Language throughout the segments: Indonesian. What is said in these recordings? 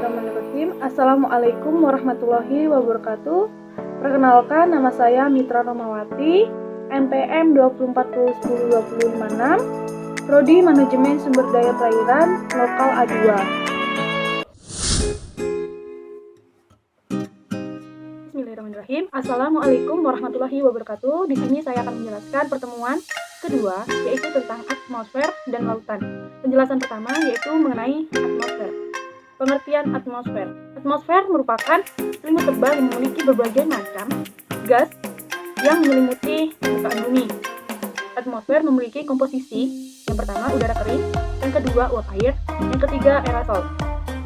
Bismillahirrahmanirrahim. Assalamualaikum warahmatullahi wabarakatuh. Perkenalkan, nama saya Mitra Romawati, NPM 240102056, Prodi Manajemen Sumber Daya Perairan, Lokal A2. Bismillahirrahmanirrahim. Assalamualaikum warahmatullahi wabarakatuh. Di sini saya akan menjelaskan pertemuan kedua, yaitu tentang atmosfer dan lautan. Penjelasan pertama yaitu mengenai atmosfer. Pengertian atmosfer. Atmosfer merupakan selimut tebal yang memiliki berbagai macam gas yang menyelimuti permukaan bumi. Atmosfer memiliki komposisi, yang pertama udara kering, yang kedua uap air, yang ketiga aerosol.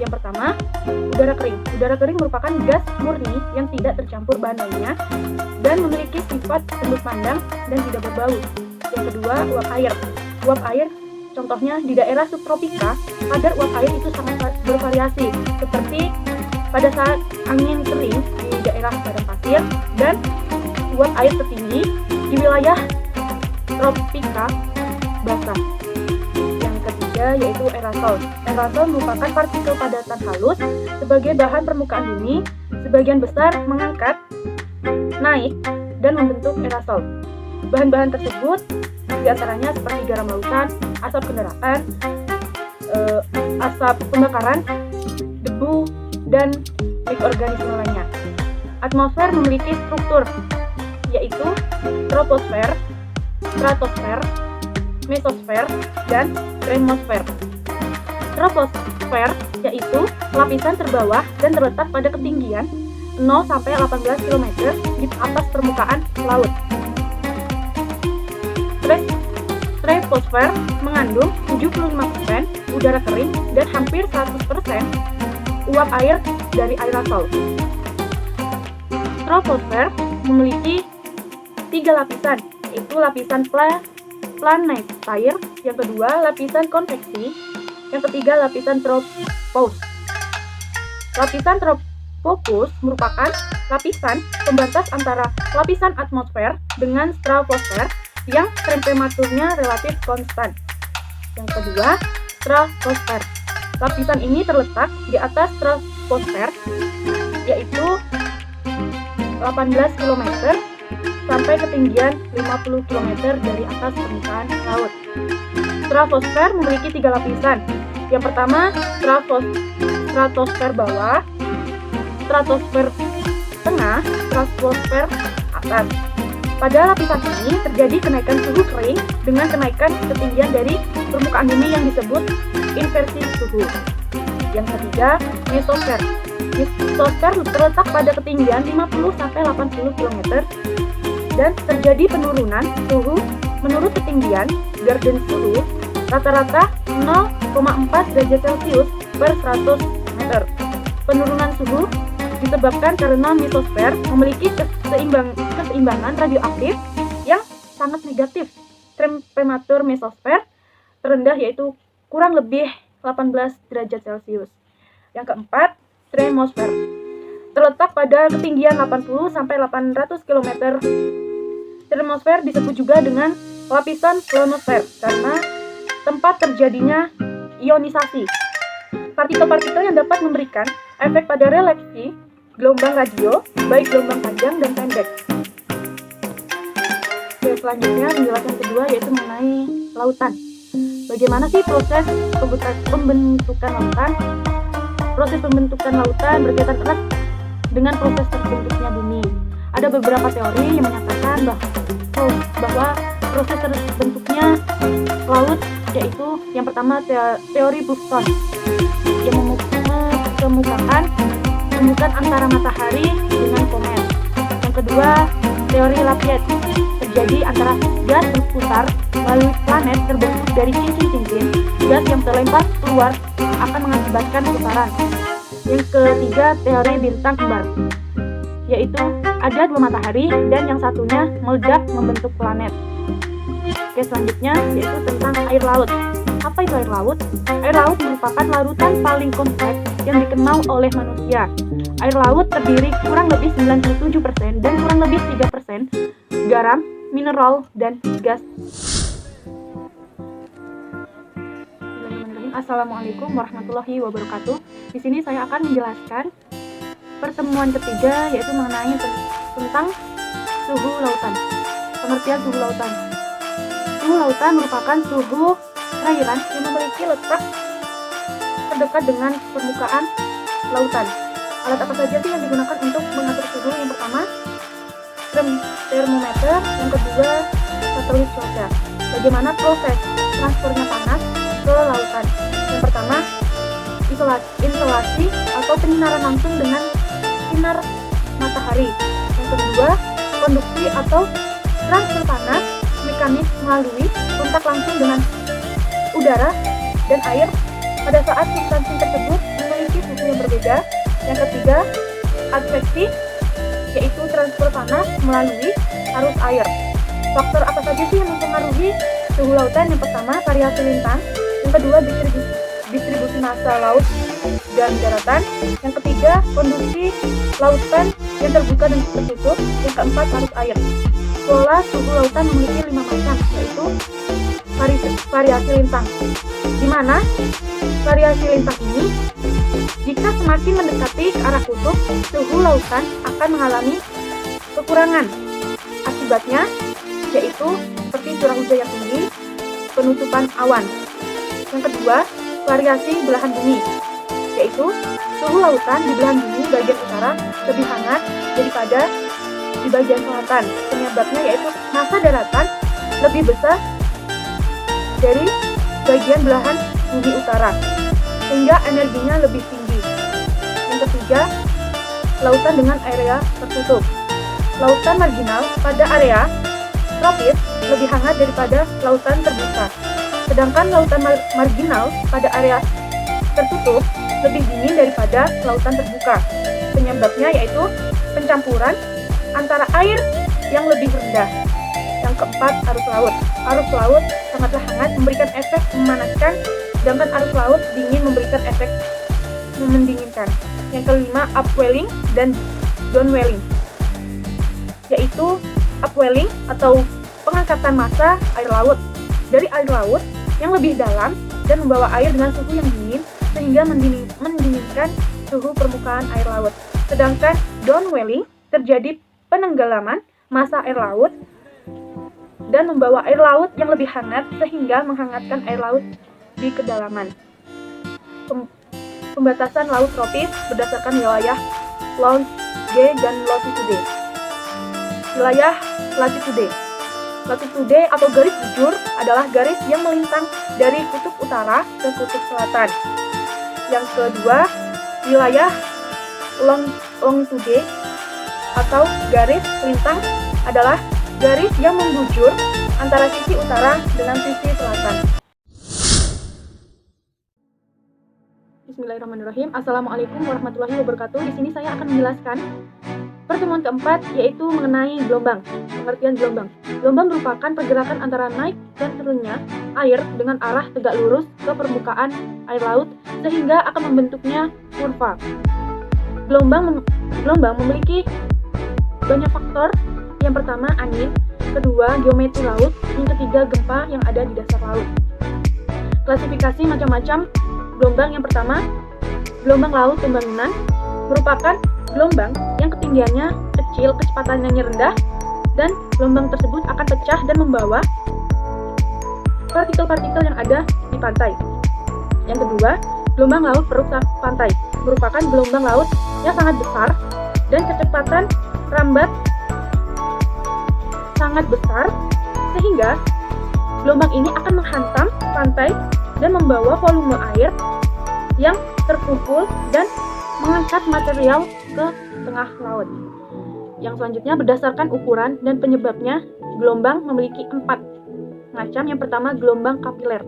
Yang pertama, udara kering. Udara kering merupakan gas murni yang tidak tercampur bahan lainnya dan memiliki sifat tembus pandang dan tidak berbau. Yang kedua, uap air. Uap air, contohnya di daerah subtropika, kadar uap air itu sangat bervariasi, seperti pada saat angin kering di daerah padang pasir dan uap air tertinggi di wilayah tropika basah. Yang ketiga yaitu aerosol. Aerosol merupakan partikel padatan halus sebagai bahan permukaan bumi, sebagian besar mengangkat, naik, dan membentuk aerosol. Bahan-bahan tersebut diantaranya seperti garam lautan, asap kendaraan, asap pembakaran, debu, dan mikroorganisme lainnya. Atmosfer memiliki struktur, yaitu troposfer, stratosfer, mesosfer, dan termosfer. Troposfer yaitu lapisan terbawah dan terletak pada ketinggian 0-18 km di atas permukaan laut. Troposfer mengandung 75% udara kering dan hampir 100% uap air dari aerosol. Troposfer memiliki 3 lapisan, yaitu lapisan planetary, yang kedua lapisan konveksi, yang ketiga lapisan tropopause. Lapisan tropopause merupakan lapisan pembatas antara lapisan atmosfer dengan stratosfer yang temperaturnya relatif konstan. Yang kedua, stratosfer. Lapisan ini terletak di atas troposfer, yaitu 18 km sampai ketinggian 50 km dari atas permukaan laut. Stratosfer memiliki 3 lapisan. Yang pertama, stratosfer bawah, stratosfer tengah, stratosfer atas. Pada lapisan ini terjadi kenaikan suhu kering dengan kenaikan ketinggian dari permukaan bumi yang disebut inversi suhu. Yang ketiga, mesosfer. Mesosfer terletak pada ketinggian 50-80 km dan terjadi penurunan suhu menurut ketinggian gradien suhu rata-rata 0,4 derajat Celcius per 100 meter. Penurunan suhu disebabkan karena mesosfer memiliki keseimbangan radioaktif yang sangat negatif. Temperatur mesosfer terendah yaitu kurang lebih 18 derajat Celcius. Yang keempat, termosfer. Terletak pada ketinggian 80-800 km. Termosfer disebut juga dengan lapisan ionosfer karena tempat terjadinya ionisasi. Partikel-partikel yang dapat memberikan efek pada refleksi gelombang radio, baik gelombang panjang dan pendek. Oke, selanjutnya penjelasan kedua yaitu mengenai lautan. Bagaimana sih proses pembentukan lautan? Proses pembentukan lautan berkaitan erat dengan proses terbentuknya bumi. Ada beberapa teori yang menyatakan bahwa proses terbentuknya laut yaitu yang pertama teori Buxton yang mengemukakan hubungan antara matahari dengan komet. Yang kedua, teori Lafayette, terjadi antara gas berputar melalui planet terbentuk dari cincin-cincin gas yang terlempar keluar akan mengakibatkan putaran. Yang ketiga, teori bintang kembar, yaitu ada 2 matahari dan yang satunya meledak membentuk planet. Oke, selanjutnya yaitu tentang air laut. Apa itu air laut? Air laut merupakan larutan paling kompleks yang dikenal oleh manusia. Air laut terdiri kurang lebih 97% dan kurang lebih 3% garam, mineral, dan gas. Assalamualaikum warahmatullahi wabarakatuh. Di sini saya akan menjelaskan pertemuan ketiga, yaitu mengenai tentang suhu lautan. Pengertian suhu lautan. Suhu lautan merupakan suhu perairan yang memiliki letak terdekat dengan permukaan lautan. Alat apa saja sih yang digunakan untuk mengatur suhu? Yang pertama, termometer. Yang kedua, satelit cuaca. Bagaimana proses transfernya panas ke lautan? Yang pertama, insolasi atau penyinaran langsung dengan sinar matahari. Yang kedua, konduksi atau transfer panas mekanis melalui kontak langsung dengan udara dan air pada saat substansi tersebut memiliki suhu yang berbeda. Yang ketiga, adveksi, yaitu transfer panas melalui arus air. Faktor apa saja sih yang mempengaruhi suhu lautan? Yang pertama, variasi lintang. Yang kedua, distribusi massa laut dan daratan. Yang ketiga, kondisi lautan yang terbuka dan tertutup. Yang keempat, arus air. Pola suhu lautan memiliki 5 macam, yaitu variasi lintang. Di mana variasi lintang ini, jika semakin mendekati ke arah kutub, suhu lautan akan mengalami kekurangan. Akibatnya yaitu seperti curah hujan yang tinggi, penutupan awan. Yang kedua, variasi belahan bumi, yaitu suhu lautan di belahan bumi bagian utara lebih hangat daripada di bagian selatan. Penyebabnya yaitu massa daratan lebih besar dari bagian belahan bumi utara, sehingga energinya lebih tinggi. Yang ketiga, lautan dengan area tertutup. Lautan marginal pada area tropis lebih hangat daripada lautan terbuka. Sedangkan lautan marginal pada area tertutup lebih dingin daripada lautan terbuka. Penyebabnya yaitu pencampuran antara air yang lebih rendah. Yang keempat, arus laut. Arus laut sangatlah hangat memberikan efek memanaskan, sedangkan arus laut dingin memberikan efek mendinginkan. Yang kelima, upwelling dan downwelling, yaitu upwelling atau pengangkatan massa air laut dari air laut yang lebih dalam dan membawa air dengan suhu yang dingin sehingga mendinginkan suhu permukaan air laut. Sedangkan downwelling terjadi penenggelaman massa air laut dan membawa air laut yang lebih hangat sehingga menghangatkan air laut di kedalaman. Pembatasan laut tropis berdasarkan wilayah longitude dan latitude. Wilayah latitude. Latitude atau garis bujur adalah garis yang melintang dari kutub utara ke kutub selatan. Yang kedua, wilayah longitude atau garis lintang adalah garis yang membujur antara sisi utara dengan sisi selatan. Bismillahirrahmanirrahim. Assalamualaikum warahmatullahi wabarakatuh. Di sini saya akan menjelaskan pertemuan keempat, yaitu mengenai gelombang. Pengertian gelombang. Gelombang merupakan pergerakan antara naik dan turunnya air dengan arah tegak lurus ke permukaan air laut sehingga akan membentuknya kurva. Gelombang memiliki banyak faktor. Yang pertama, angin. Kedua, geometri laut. Yang ketiga, gempa yang ada di dasar laut. Klasifikasi macam-macam gelombang. Yang pertama, gelombang laut pembangunan merupakan gelombang yang ketinggiannya kecil, kecepatannya rendah, dan gelombang tersebut akan pecah dan membawa partikel-partikel yang ada di pantai. Yang kedua, gelombang laut perusak pantai merupakan gelombang laut yang sangat besar dan kecepatan rambat sangat besar sehingga gelombang ini akan menghantam pantai dan membawa volume air yang terkumpul dan mengangkat material ke tengah laut. Yang selanjutnya, berdasarkan ukuran dan penyebabnya, gelombang memiliki 4 macam. Yang pertama, gelombang kapiler.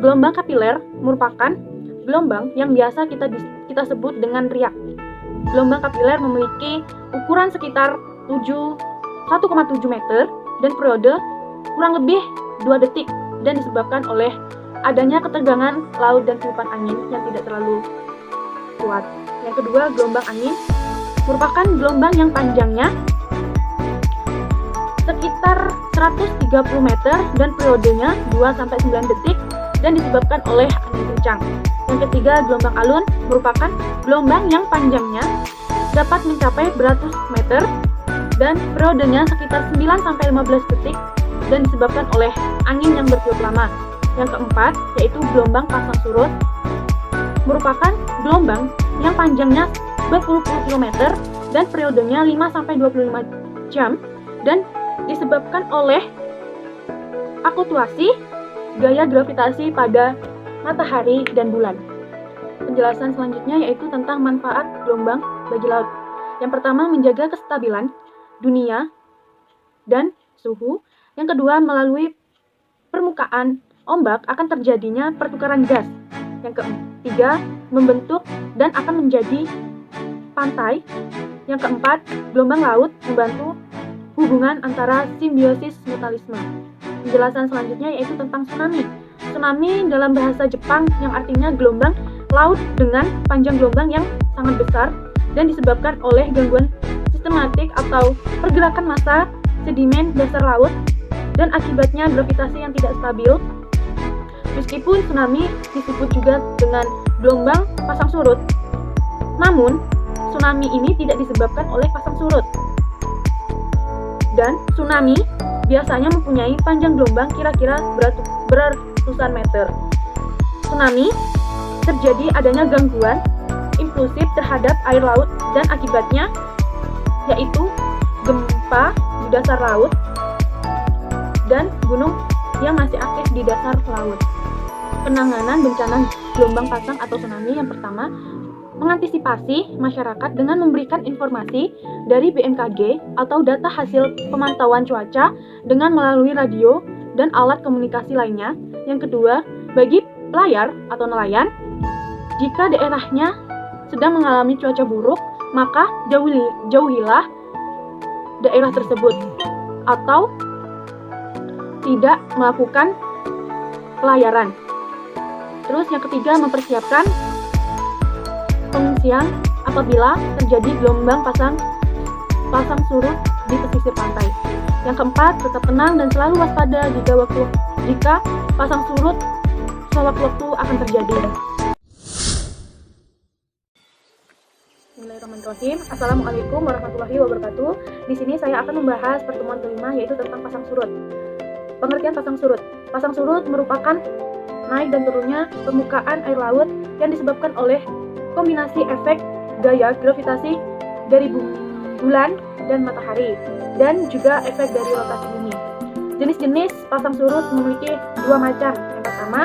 Gelombang kapiler merupakan gelombang yang biasa kita sebut dengan riak. Gelombang kapiler memiliki ukuran sekitar 1,7 meter dan periode kurang lebih 2 detik dan disebabkan oleh adanya ketegangan laut dan tiupan angin yang tidak terlalu kuat. Yang kedua, gelombang angin merupakan gelombang yang panjangnya sekitar 130 meter dan periodenya 2-9 detik dan disebabkan oleh angin kencang. Yang ketiga, gelombang alun merupakan gelombang yang panjangnya dapat mencapai beratus meter dan periodenya sekitar 9-15 detik dan disebabkan oleh angin yang bertiup lama. Yang keempat, yaitu gelombang pasang surut merupakan gelombang yang panjangnya berpuluh-puluh kilometer dan periodenya 5-25 jam dan disebabkan oleh akulturasi gaya gravitasi pada matahari dan bulan. Penjelasan selanjutnya yaitu tentang manfaat gelombang bagi laut. Yang pertama, menjaga kestabilan dunia dan suhu. Yang kedua, melalui permukaan ombak akan terjadinya pertukaran gas. Yang ketiga, membentuk dan akan menjadi pantai. Yang keempat, gelombang laut membantu hubungan antara simbiosis mutualisme. Penjelasan selanjutnya yaitu tentang tsunami. Tsunami dalam bahasa Jepang yang artinya gelombang laut dengan panjang gelombang yang sangat besar dan disebabkan oleh gangguan sistematik atau pergerakan massa sedimen dasar laut dan akibatnya gravitasi yang tidak stabil. Meskipun tsunami disebut juga dengan gelombang pasang surut, namun tsunami ini tidak disebabkan oleh pasang surut. Dan tsunami biasanya mempunyai panjang gelombang kira-kira beratusan meter. Tsunami terjadi adanya gangguan impulsif terhadap air laut dan akibatnya yaitu gempa di dasar laut dan gunung yang masih aktif di dasar laut. Penanganan bencana gelombang pasang atau tsunami yang pertama, mengantisipasi masyarakat dengan memberikan informasi dari BMKG atau data hasil pemantauan cuaca dengan melalui radio dan alat komunikasi lainnya. Yang kedua, bagi pelayar atau nelayan, jika daerahnya sedang mengalami cuaca buruk, maka jauhilah daerah tersebut atau tidak melakukan pelayaran. Terus yang ketiga, mempersiapkan pengungsian apabila terjadi gelombang pasang surut di pesisir pantai. Yang keempat, tetap tenang dan selalu waspada jika pasang surut sewaktu-waktu akan terjadi. Bismillahirrahmanirrahim. Assalamualaikum warahmatullahi wabarakatuh. Di sini saya akan membahas pertemuan kelima yaitu tentang pasang surut. Pengertian pasang surut. Pasang surut merupakan naik dan turunnya permukaan air laut yang disebabkan oleh kombinasi efek gaya gravitasi dari bulan dan matahari dan juga efek dari rotasi bumi. Jenis-jenis pasang surut memiliki dua macam. Yang pertama,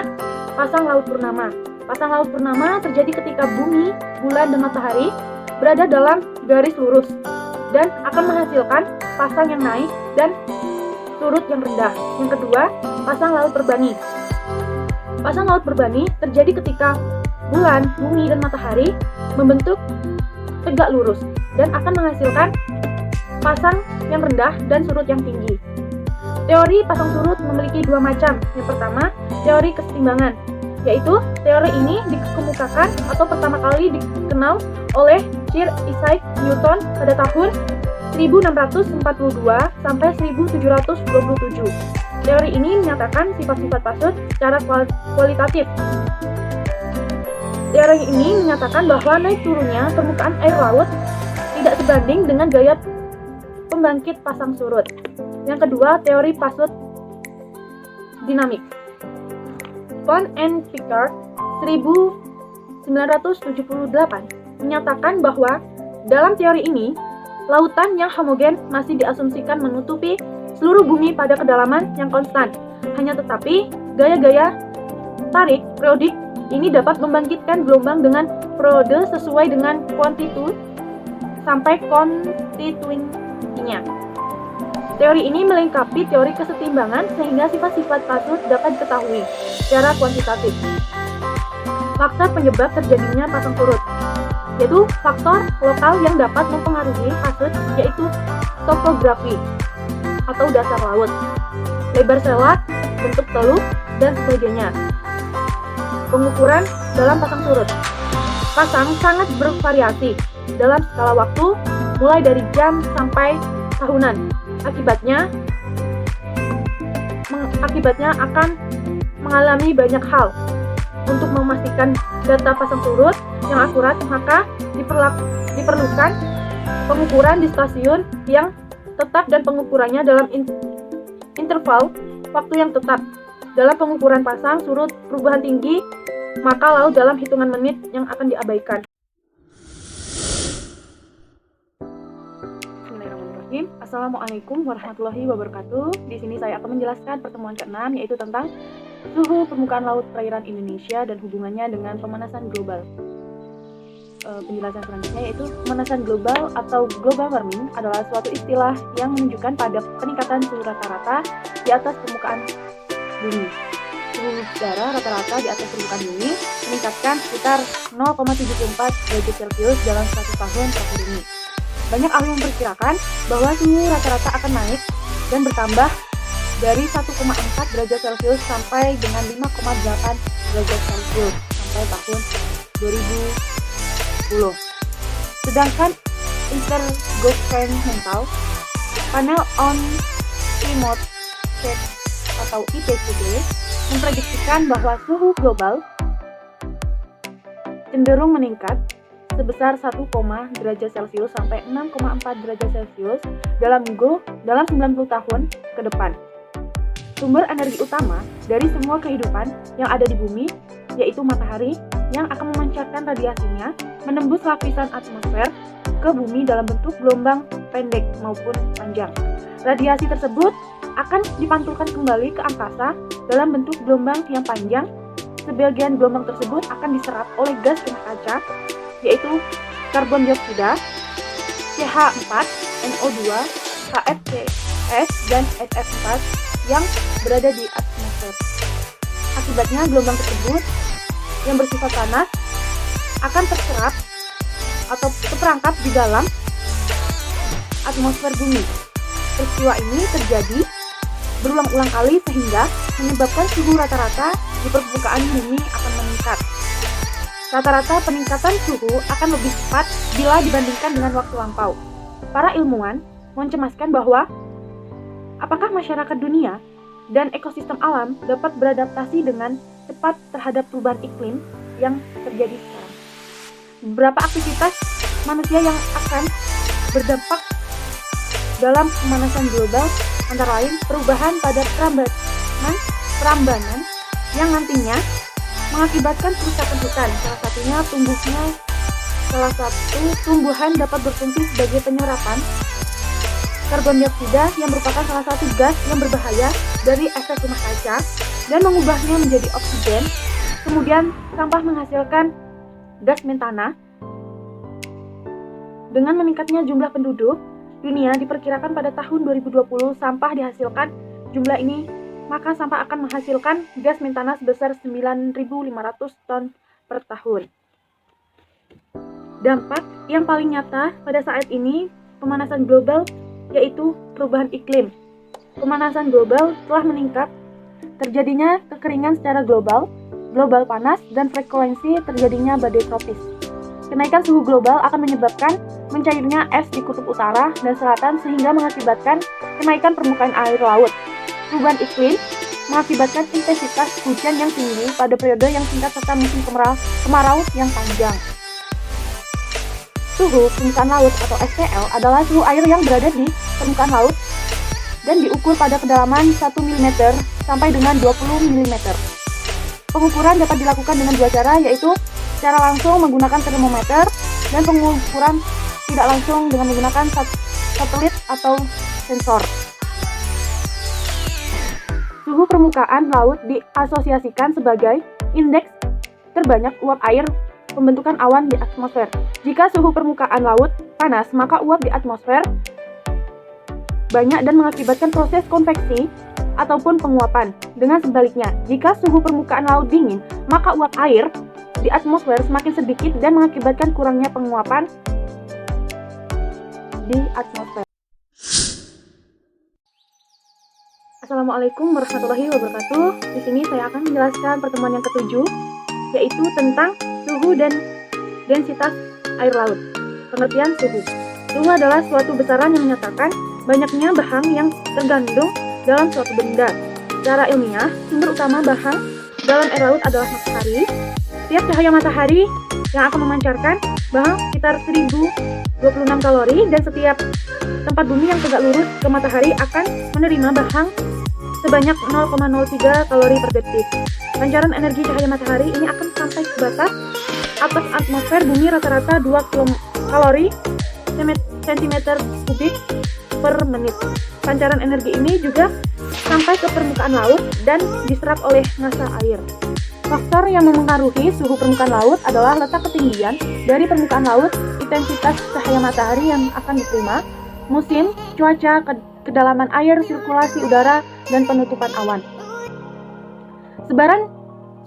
pasang laut purnama. Pasang laut purnama terjadi ketika bumi, bulan, dan matahari berada dalam garis lurus dan akan menghasilkan pasang yang naik dan surut yang rendah. Yang kedua, pasang laut berbani. Pasang laut berbani terjadi ketika bulan, bumi, dan matahari membentuk tegak lurus dan akan menghasilkan pasang yang rendah dan surut yang tinggi. Teori pasang surut memiliki dua macam. Yang pertama, teori kesetimbangan, yaitu teori ini dikemukakan atau pertama kali dikenal oleh Sir Isaac Newton pada tahun 1642 sampai 1727. Teori ini menyatakan sifat-sifat pasut secara kualitatif. Teori ini menyatakan bahwa naik turunnya permukaan air laut tidak sebanding dengan gaya pembangkit pasang surut. Yang kedua, teori pasut dinamik. Von and Picard 1978 menyatakan bahwa dalam teori ini, lautan yang homogen masih diasumsikan menutupi seluruh bumi pada kedalaman yang konstan. Hanya tetapi, gaya-gaya tarik periodik ini dapat membangkitkan gelombang dengan periode sesuai dengan kuantitud sampai konstituensinya. Teori ini melengkapi teori kesetimbangan sehingga sifat-sifat pasut dapat diketahui secara kuantitatif. Faktor penyebab terjadinya pasang surut, yaitu faktor lokal yang dapat mempengaruhi pasut, yaitu topografi atau dasar laut, lebar selat, bentuk teluk, dan sebagainya. Pengukuran dalam pasang surut. Pasang sangat bervariasi dalam skala waktu, mulai dari jam sampai tahunan. Akibatnya akan mengalami banyak hal. Untuk memastikan data pasang surut yang akurat, maka diperlukan pengukuran di stasiun yang tetap dan pengukurannya dalam interval waktu yang tetap. Dalam pengukuran pasang surut perubahan tinggi, maka laut dalam hitungan menit yang akan diabaikan. Bismillahirrahmanirrahim. Assalamualaikum warahmatullahi wabarakatuh. Di sini saya akan menjelaskan pertemuan ke-6, yaitu tentang suhu permukaan laut perairan Indonesia dan hubungannya dengan pemanasan global. Penjelasan selanjutnya yaitu pemanasan global atau global warming adalah suatu istilah yang menunjukkan pada peningkatan suhu rata-rata di atas permukaan bumi. Suhu udara rata-rata di atas permukaan bumi meningkatkan sekitar 0,74 derajat Celcius dalam 100 tahun terakhir ini. Banyak ahli memperkirakan bahwa suhu rata-rata akan naik dan bertambah dari 1,4 derajat Celcius sampai dengan 5,8 derajat Celcius sampai tahun 2010. Sedangkan Intergovernmental Panel on Climate Change atau IPCC memprediksikan bahwa suhu global cenderung meningkat sebesar 1, derajat Celcius sampai 6,4 derajat Celcius dalam 90 tahun ke depan. Sumber energi utama dari semua kehidupan yang ada di bumi, yaitu matahari, yang akan memancarkan radiasinya menembus lapisan atmosfer ke bumi dalam bentuk gelombang pendek maupun panjang. Radiasi tersebut akan dipantulkan kembali ke angkasa dalam bentuk gelombang yang panjang. Sebagian gelombang tersebut akan diserap oleh gas rumah kaca, yaitu karbon dioksida, CH4, NO2, HFCS, dan SF4 yang berada di atmosfer. Akibatnya gelombang tersebut yang bersifat panas akan terserap atau terperangkap di dalam atmosfer bumi. Peristiwa ini terjadi berulang-ulang kali sehingga menyebabkan suhu rata-rata di permukaan bumi akan meningkat. Rata-rata peningkatan suhu akan lebih cepat bila dibandingkan dengan waktu lampau. Para ilmuwan mencemaskan bahwa apakah masyarakat dunia dan ekosistem alam dapat beradaptasi dengan cepat terhadap perubahan iklim yang terjadi sekarang. Beberapa aktivitas manusia yang akan berdampak dalam pemanasan global antara lain perubahan pada perambanan yang nantinya mengakibatkan kerusakan hutan. Salah satu tumbuhan dapat berfungsi sebagai penyerapan karbon dioksida yang merupakan salah satu gas yang berbahaya dari efek rumah kaca dan mengubahnya menjadi oksigen. Kemudian sampah menghasilkan gas metana. Dengan meningkatnya jumlah penduduk dunia diperkirakan pada tahun 2020 sampah dihasilkan jumlah ini, maka sampah akan menghasilkan gas metana sebesar 9.500 ton per tahun. Dampak yang paling nyata pada saat ini pemanasan global yaitu perubahan iklim. Pemanasan global telah meningkat, terjadinya kekeringan secara global panas, dan frekuensi terjadinya badai tropis. Kenaikan suhu global akan menyebabkan mencairnya es di kutub utara dan selatan sehingga mengakibatkan kenaikan permukaan air laut. Perubahan iklim mengakibatkan intensitas hujan yang tinggi pada periode yang singkat serta musim kemarau yang panjang. Suhu permukaan laut atau SPL adalah suhu air yang berada di permukaan laut dan diukur pada kedalaman 1 mm sampai dengan 20 mm. Pengukuran dapat dilakukan dengan dua cara, yaitu secara langsung menggunakan termometer dan pengukuran tidak langsung dengan menggunakan satelit atau sensor. Suhu permukaan laut diasosiasikan sebagai indeks terbanyak uap air pembentukan awan di atmosfer. Jika suhu permukaan laut panas, maka uap di atmosfer banyak dan mengakibatkan proses konveksi ataupun penguapan. Dengan sebaliknya, jika suhu permukaan laut dingin, maka uap air di atmosfer semakin sedikit dan mengakibatkan kurangnya penguapan di atmosfer. Assalamualaikum warahmatullahi wabarakatuh. Di sini saya akan menjelaskan pertemuan yang ke-7, yaitu tentang suhu dan densitas air laut. Pengertian suhu. Suhu adalah suatu besaran yang menyatakan banyaknya bahang yang tergandung dalam suatu benda. Secara ilmiah, sumber utama bahang dalam air laut adalah matahari. Setiap cahaya matahari yang akan memancarkan bahang sekitar 1026 kalori, dan setiap tempat bumi yang tegak lurus ke matahari akan menerima bahang sebanyak 0,03 kalori per detik. Pancaran energi cahaya matahari ini akan sampai ke batas atas atmosfer bumi rata-rata 2 kalori cm3 per menit. Pancaran energi ini juga sampai ke permukaan laut dan diserap oleh massa air. Faktor yang memengaruhi suhu permukaan laut adalah letak ketinggian dari permukaan laut, intensitas cahaya matahari yang akan diterima, musim, cuaca, kedalaman air, sirkulasi udara, dan penutupan awan. Sebaran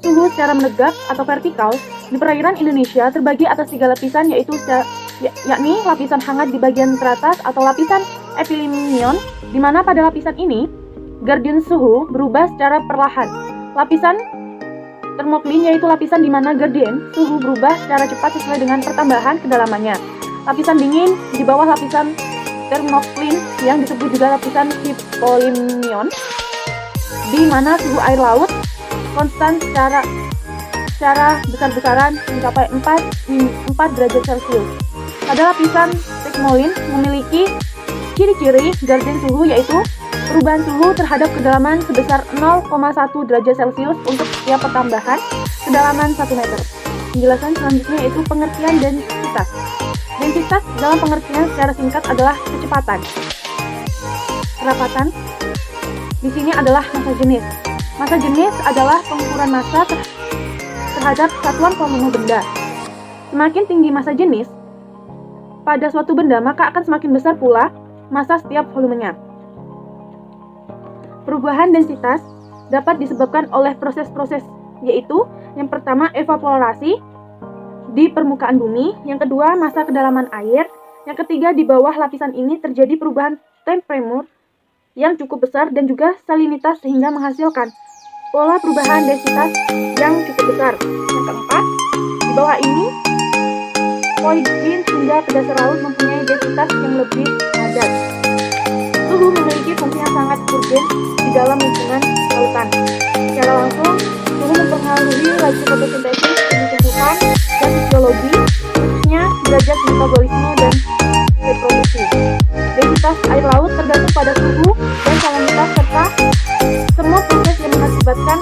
suhu secara menegak atau vertikal di perairan Indonesia terbagi atas 3 lapisan, yakni lapisan hangat di bagian teratas atau lapisan epilimion, di mana pada lapisan ini gradien suhu berubah secara perlahan. Lapisan termoklin yaitu lapisan di mana gradien suhu berubah secara cepat sesuai dengan pertambahan kedalamannya. Lapisan dingin di bawah lapisan termoklin yang disebut juga lapisan hipolimion, di mana suhu air laut konstan secara besar-besaran mencapai 4 derajat Celcius. Pada lapisan tekmolin memiliki ciri-ciri gradien suhu yaitu perubahan suhu terhadap kedalaman sebesar 0,1 derajat Celcius untuk setiap pertambahan kedalaman 1 meter. Penjelasan selanjutnya yaitu pengertian densitas. Densitas dalam pengertian secara singkat adalah kecepatan. Kerapatan di sini adalah massa jenis. Massa jenis adalah pengukuran massa terhadap satuan volume benda. Semakin tinggi massa jenis pada suatu benda, maka akan semakin besar pula massa setiap volumenya. Perubahan densitas dapat disebabkan oleh proses-proses, yaitu yang pertama evaporasi di permukaan bumi, yang kedua massa kedalaman air, yang ketiga di bawah lapisan ini terjadi perubahan temperatur yang cukup besar dan juga salinitas sehingga menghasilkan pola perubahan densitas yang cukup besar. Yang keempat, di bawah ini poidin hingga ke dasar laut mempunyai densitas yang lebih padat. Suhu memiliki fungsi yang sangat urgen di dalam lingkungan lautan. Secara langsung, suhu mempengaruhi laju fotosintesis, tumbuh-tumbuhan, dan fisiologi, khususnya derajat metabolisme dan reproduksi. Densitas air laut tergantung pada suhu dan salinitas serta semua proses yang mengakibatkan